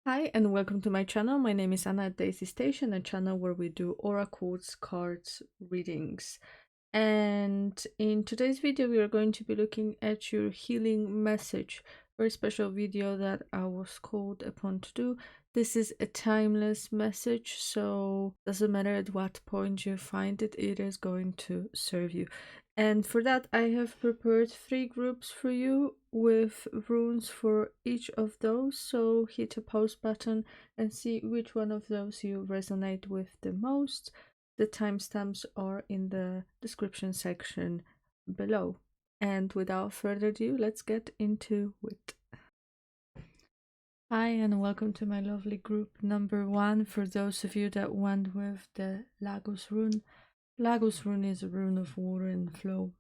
Hi and welcome to my channel. My name is Anna at Daisy Station, a channel where we do oracles, cards, readings. And in today's video, we are going to be looking at your healing message. Very special video that I was called upon to do. This is a timeless message, so doesn't matter at what point you find it, it is going to serve you. And for that, I have prepared 3 groups for you with runes for each of those. So hit a pause button and see which one of those you resonate with the most. The timestamps are in the description section below. And without further ado, let's get into it. Hi and welcome to my lovely group number 1. For those of you that went with the Lagos rune. Lagos rune is a rune of water and flow.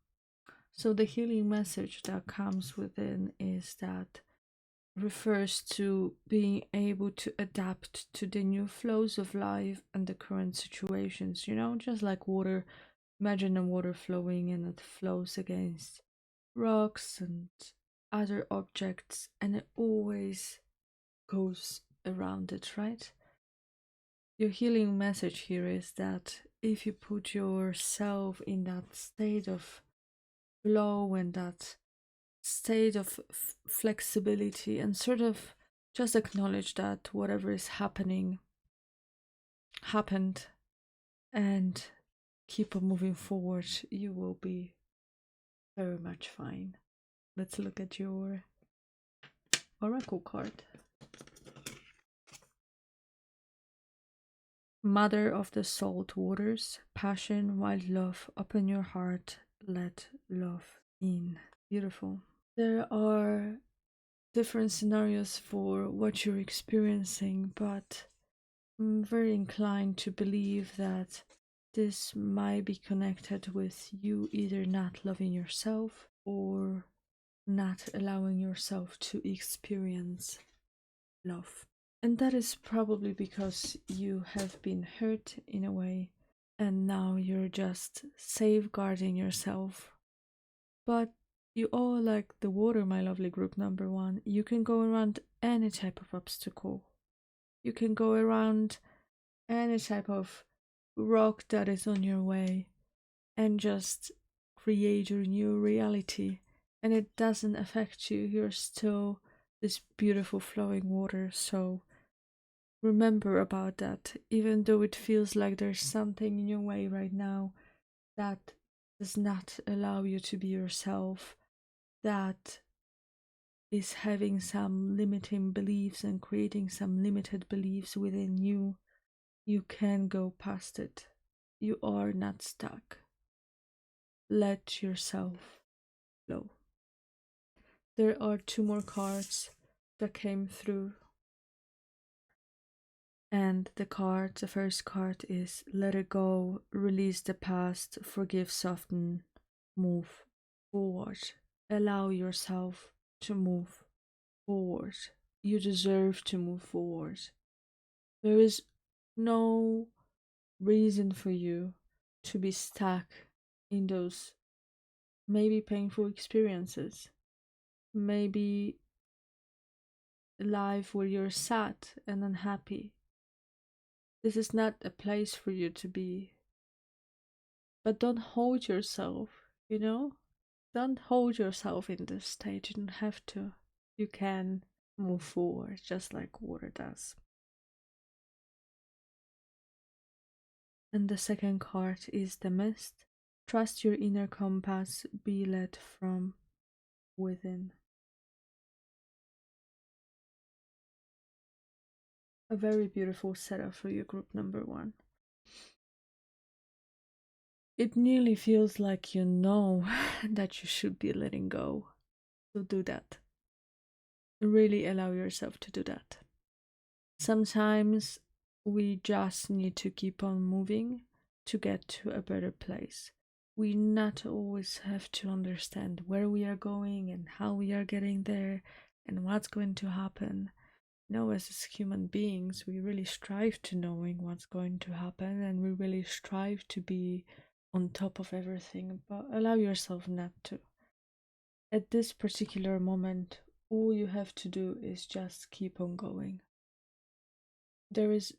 So the healing message that comes within is that refers to being able to adapt to the new flows of life and the current situations, just like water. Imagine the water flowing and it flows against rocks and other objects and it always goes around it, right? Your healing message here is that if you put yourself in that state of flow and that state of flexibility and sort of just acknowledge that whatever is happening happened and keep on moving forward, you will be very much fine. Let's look at your oracle card. Mother of the salt waters, passion, wild love, open your heart, let love in. Beautiful. There are different scenarios for what you're experiencing, but I'm very inclined to believe that this might be connected with you either not loving yourself or not allowing yourself to experience love. And that is probably because you have been hurt in a way and now you're just safeguarding yourself. But you all like the water, my lovely group number 1. You can go around any type of obstacle. You can go around any type of rock that is on your way and just create your new reality. And it doesn't affect you. You're still this beautiful flowing water. So remember about that. Even though it feels like there's something in your way right now that does not allow you to be yourself, that is having some limiting beliefs and creating some limited beliefs within you, you can go past it. You are not stuck. Let yourself flow. There are 2 more cards that came through. And the first card is let it go, release the past, forgive, soften, move forward. Allow yourself to move forward. You deserve to move forward. There is no reason for you to be stuck in those maybe painful experiences, maybe life where you're sad and unhappy. This is not a place for you to be. But don't hold yourself, Don't hold yourself in this state. You don't have to. You can move forward just like water does. And the second card is the mist. Trust your inner compass, be led from within. A very beautiful setup for your group number 1. It nearly feels like you know that you should be letting go. So do that. Really allow yourself to do that. Sometimes we just need to keep on moving to get to a better place. We not always have to understand where we are going and how we are getting there and what's going to happen. As human beings, we really strive to knowing what's going to happen and we really strive to be on top of everything, but allow yourself not to. At this particular moment, all you have to do is just keep on going. there is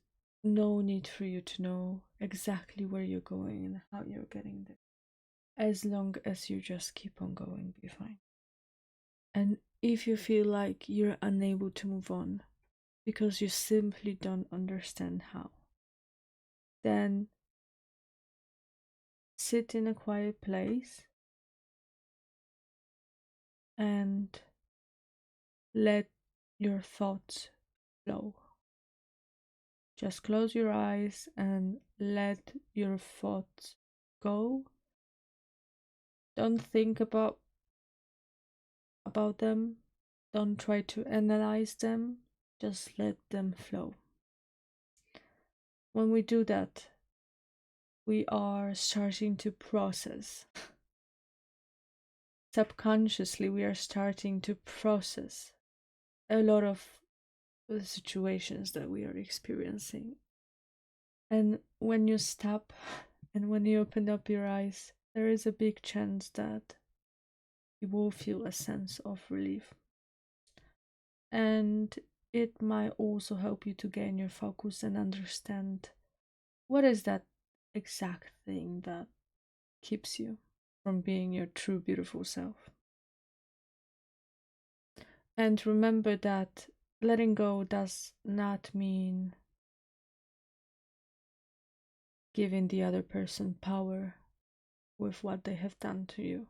no need for you to know exactly where you're going and how you're getting there. As long as you just keep on going, be fine. And if you feel like you're unable to move on because you simply don't understand how, then sit in a quiet place and let your thoughts flow. Just close your eyes and let your thoughts go. Don't think about them. Don't try to analyze them. Just let them flow. When we do that, we are starting to process. Subconsciously, we are starting to process a lot of the situations that we are experiencing. And when you stop and when you open up your eyes, there is a big chance that you will feel a sense of relief. And it might also help you to gain your focus and understand what is that exact thing that keeps you from being your true beautiful self. And remember that letting go does not mean giving the other person power with what they have done to you.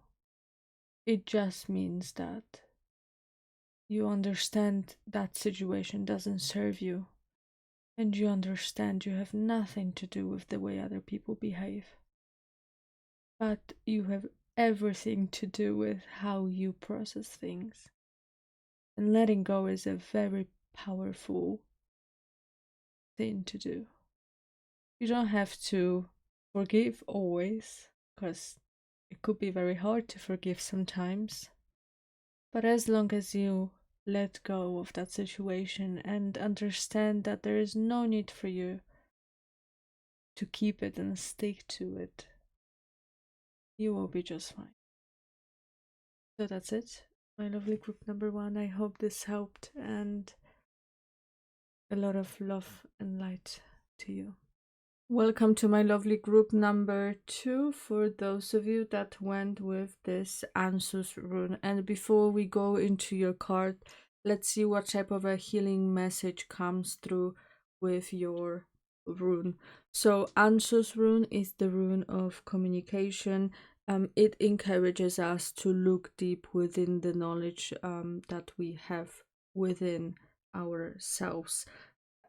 It just means that you understand that situation doesn't serve you, and you understand you have nothing to do with the way other people behave, but you have everything to do with how you process things. And letting go is a very powerful thing to do. You don't have to forgive always, because it could be very hard to forgive sometimes. But as long as you let go of that situation and understand that there is no need for you to keep it and stick to it, you will be just fine. So that's it, my lovely group number 1. I hope this helped, and a lot of love and light to you. Welcome to my lovely group number 2 for those of you that went with this Ansus rune. And before we go into your card, let's see what type of a healing message comes through with your rune. So Ansus rune is the rune of communication. It encourages us to look deep within the knowledge that we have within ourselves,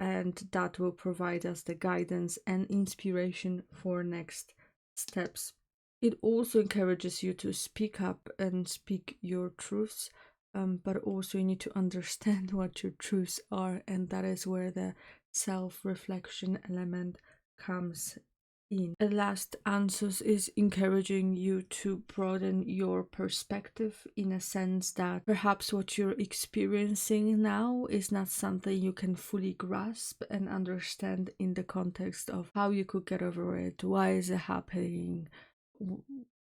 and that will provide us the guidance and inspiration for next steps. It also encourages you to speak up and speak your truths, but also you need to understand what your truths are, and that is where the self-reflection element comes in. The last answers is encouraging you to broaden your perspective, in a sense that perhaps what you're experiencing now is not something you can fully grasp and understand in the context of how you could get over it, why is it happening,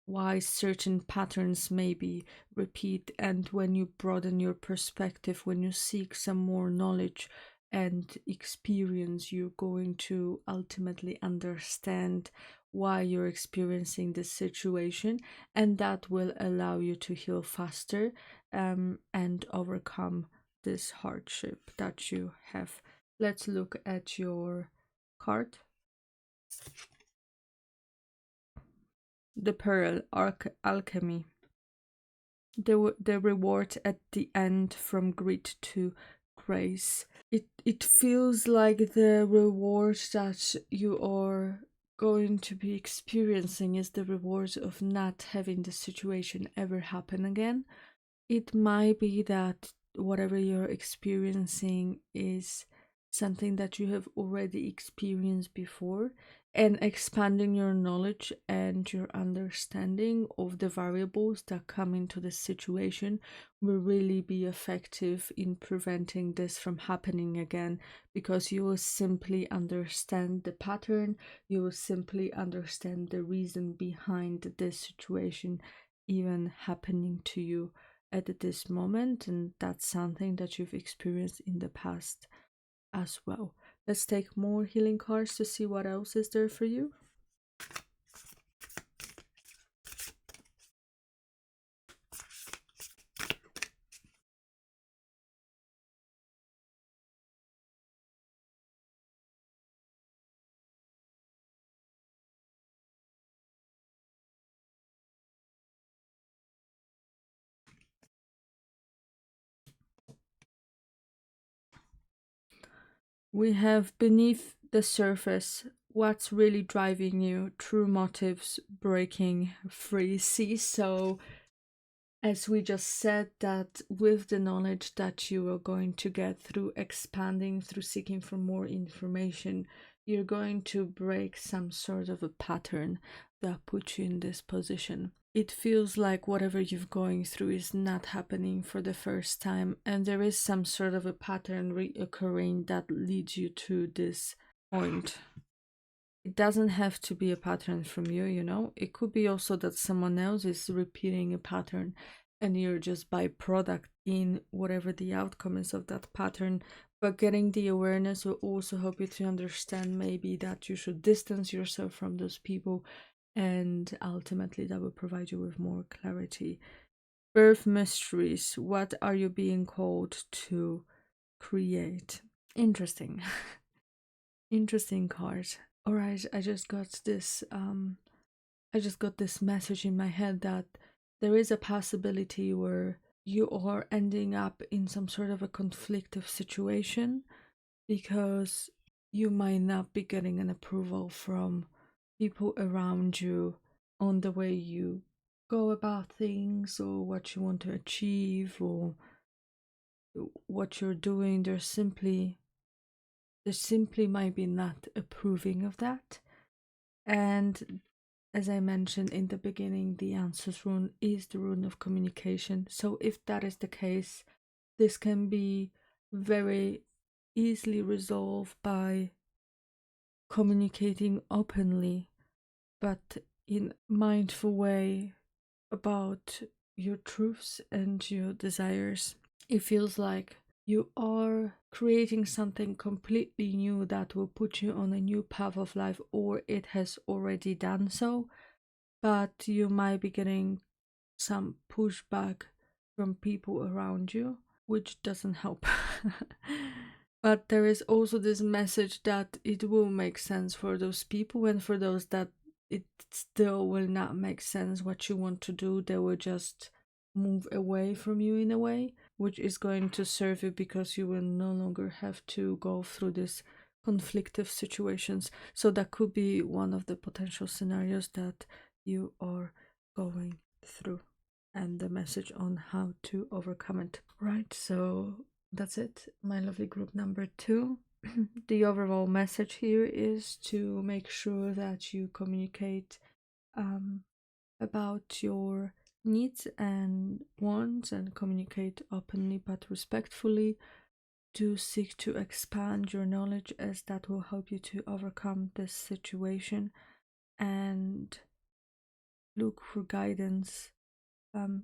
why certain patterns maybe repeat. And when you broaden your perspective, when you seek some more knowledge and experience, you're going to ultimately understand why you're experiencing this situation, and that will allow you to heal faster and overcome this hardship that you have. Let's look at your card. The Pearl, Alchemy. The reward at the end, from greed to grace. It feels like the reward that you are going to be experiencing is the reward of not having the situation ever happen again. It might be that whatever you're experiencing is something that you have already experienced before, and expanding your knowledge and your understanding of the variables that come into the situation will really be effective in preventing this from happening again, because you will simply understand the pattern, you will simply understand the reason behind this situation even happening to you at this moment, and that's something that you've experienced in the past. as well. Let's take more healing cards to see what else is there for you. We have beneath the surface what's really driving you, true motives, breaking free. See, so as we just said, that with the knowledge that you are going to get through expanding, through seeking for more information, you're going to break some sort of a pattern that puts you in this position. It feels like whatever you're going through is not happening for the first time, and there is some sort of a pattern reoccurring that leads you to this point. It doesn't have to be a pattern from you, you know? It could be also that someone else is repeating a pattern and you're just byproduct in whatever the outcome is of that pattern. But getting the awareness will also help you to understand maybe that you should distance yourself from those people, and ultimately that will provide you with more clarity. Birth mysteries. What are you being called to create? Interesting. Interesting card. All right, I just got this message in my head that there is a possibility where you are ending up in some sort of a conflictive situation because you might not be getting an approval from people around you on the way you go about things or what you want to achieve or what you're doing. They simply might be not approving of that. And as I mentioned in the beginning, the answers rune is the rune of communication. So if that is the case, this can be very easily resolved by communicating openly, but in mindful way about your truths and your desires. It feels like you are creating something completely new that will put you on a new path of life, or it has already done so, but you might be getting some pushback from people around you, which doesn't help. But there is also this message that it will make sense for those people, and for those that it still will not make sense what you want to do, they will just move away from you in a way, which is going to serve you because you will no longer have to go through this conflictive situations. So that could be one of the potential scenarios that you are going through, and the message on how to overcome it. Right, so that's it, my lovely group number 2. The overall message here is to make sure that you communicate about your needs and wants, and communicate openly but respectfully, to seek to expand your knowledge, as that will help you to overcome this situation, and look for guidance.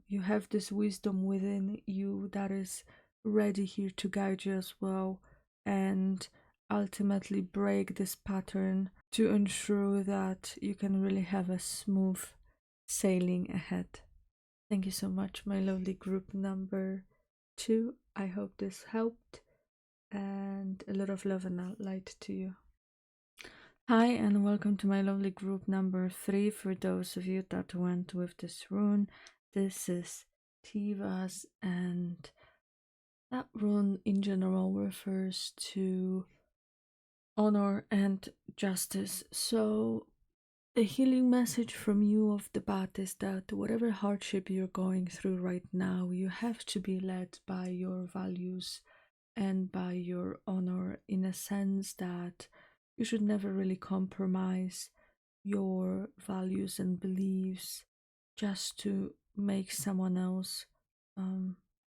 You have this wisdom within you that is ready here to guide you as well, and ultimately break this pattern to ensure that you can really have a smooth sailing ahead. Thank you so much, my lovely group number 2. I hope this helped, and a lot of love and light to you. Hi, and welcome to my lovely group number 3. For those of you that went with this rune, this is Tivas, and that rune in general refers to honor and justice. So the healing message from you off the bat is that whatever hardship you're going through right now, you have to be led by your values and by your honor, in a sense that you should never really compromise your values and beliefs just to make someone else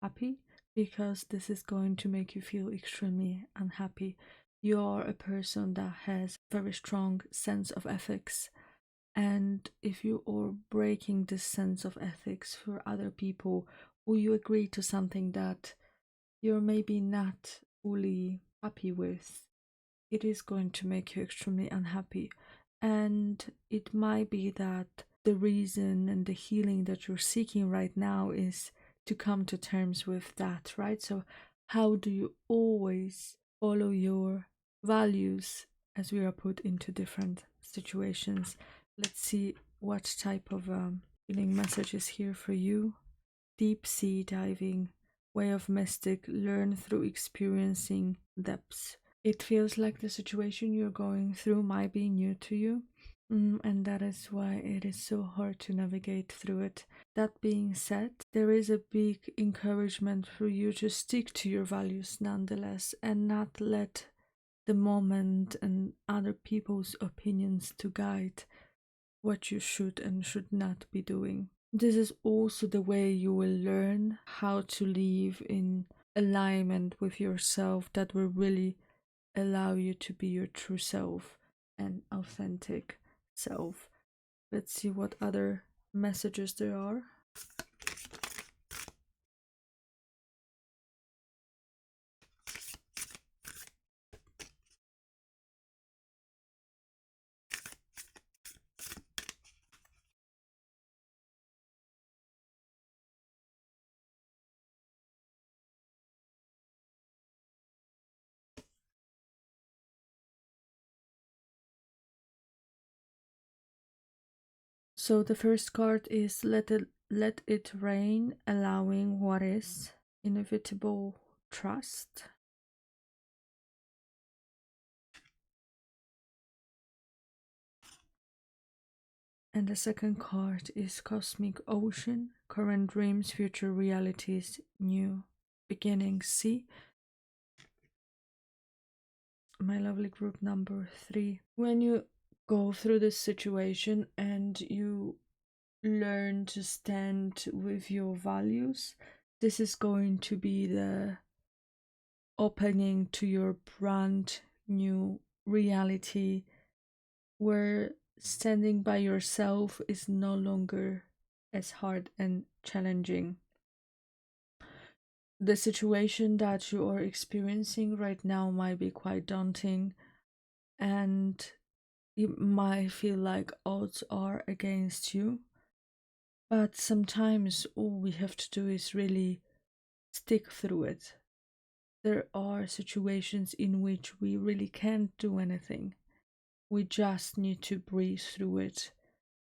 happy, because this is going to make you feel extremely unhappy. You're a person that has very strong sense of ethics, and if you are breaking this sense of ethics for other people, or you agree to something that you're maybe not fully happy with, it is going to make you extremely unhappy. And it might be that the reason and the healing that you're seeking right now is to come to terms with that, right? So, how do you always follow your values as we are put into different situations? Let's see what type of healing message is here for you. Deep sea diving, way of mystic, learn through experiencing depths. It feels like the situation you're going through might be new to you, and that is why it is so hard to navigate through it. That being said, there is a big encouragement for you to stick to your values nonetheless and not let the moment and other people's opinions to guide what you should and should not be doing. This is also the way you will learn how to live in alignment with yourself that will really allow you to be your true self and authentic self. Let's see what other messages there are. So the first card is let it rain, allowing what is inevitable trust. And the second card is Cosmic Ocean, current dreams, future realities, new beginnings. See, my lovely group number 3. When you go through this situation and you learn to stand with your values, this is going to be the opening to your brand new reality where standing by yourself is no longer as hard and challenging. The situation that you are experiencing right now might be quite daunting, and you might feel like odds are against you. But sometimes all we have to do is really stick through it. There are situations in which we really can't do anything. We just need to breathe through it,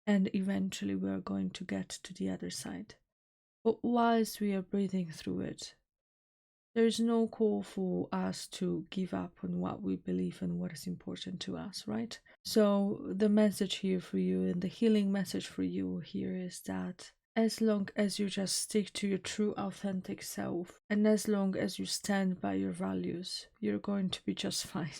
and eventually we are going to get to the other side. But whilst we are breathing through it, there is no call for us to give up on what we believe and what is important to us, right? So, the message here for you and the healing message for you here is that as long as you just stick to your true authentic self and as long as you stand by your values, you're going to be just fine.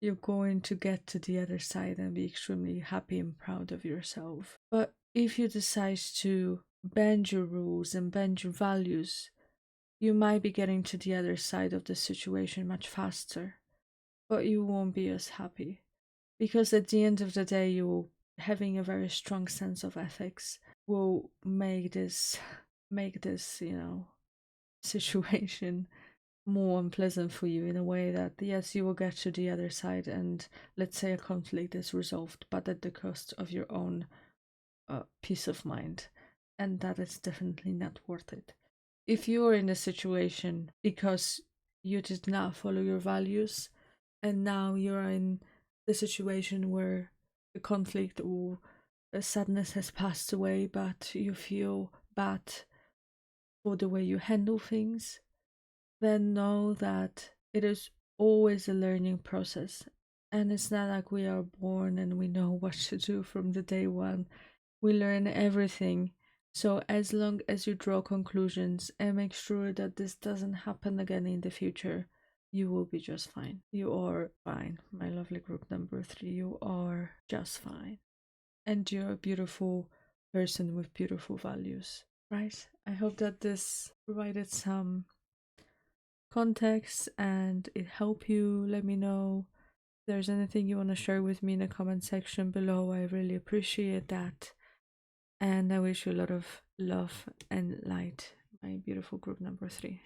You're going to get to the other side and be extremely happy and proud of yourself. But if you decide to bend your rules and bend your values, you might be getting to the other side of the situation much faster, but you won't be as happy. Because at the end of the day, you having a very strong sense of ethics will make this situation more unpleasant for you in a way that yes, you will get to the other side and let's say a conflict is resolved, but at the cost of your own peace of mind, and that is definitely not worth it. If you are in a situation because you did not follow your values and now you're in the situation where the conflict or the sadness has passed away, but you feel bad for the way you handle things, then know that it is always a learning process. And it's not like we are born and we know what to do from the day one. We learn everything. So as long as you draw conclusions and make sure that this doesn't happen again in the future, you will be just fine. You are fine, my lovely group number 3. You are just fine. And you're a beautiful person with beautiful values, right? I hope that this provided some context and it helped you. Let me know if there's anything you want to share with me in the comment section below. I really appreciate that. And I wish you a lot of love and light, my beautiful group number 3.